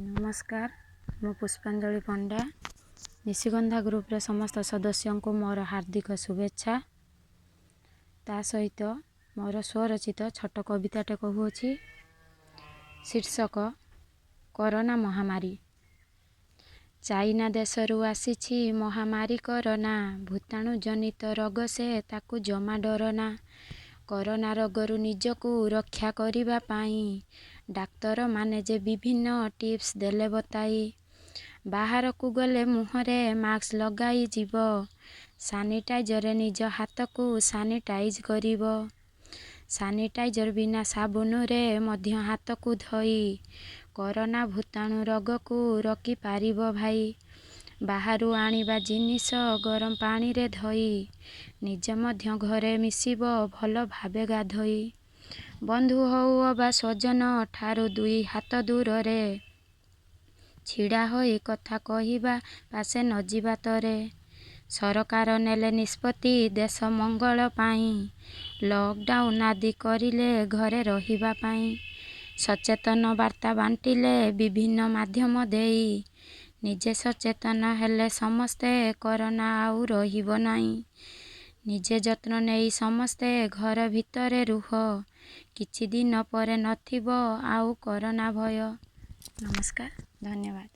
नमस्कार मु पुष्पांजलि पंडा निशिगंधा ग्रुप रे समस्त सदस्यों को मोर हार्दिक शुभेच्छा। ता सहित मोर स्वरचित छोट कविताटे कहूँगी। शीर्षक कोरोना महामारी। चाइना देशरू आसीछि महामारी कोरोना, भूताणु जनित रोग से ताकू जमा डरना। कोरोना रोगरू निजकू रक्षा करिबा पाई डाक्तर माने जे विभिन्न टिप्स देले बताई। बाहर को गले मुहरे मास्क लगाई जीव, सानिटाइजर निज हाथ को सानिटाइज करिब। सानिटाइजर बिना साबुन रे मध्य हाथ को धोई कोरोना भूताणु रोग को रोकी पारिब भाई। बाहरु आनिबा जिनिस गरम पानी रे धोई निज मध्य घरे मिसिब भल भाबे गाधोई। बंधु हऊ अबा स्वजन ठारू 2 हाथ दूर रे छिड़ा होई कथा कहिबा पासे न जिबा तरे। सरकार नेले निष्पत्ति देश मंगल पाई, लॉकडाउन आदि करिले घरे रहिबा पाई। सचेतन वार्ता बांटिले विभिन्न माध्यम देई, निजे सचेतन हेले समस्ते कोरोना आउ रहिबो नाही। निजे जत्न नेई समस्ते घर भितरे रुह, किछि दिन परे नथिबो आउ कोरोना भय। नमस्कार, धन्यवाद।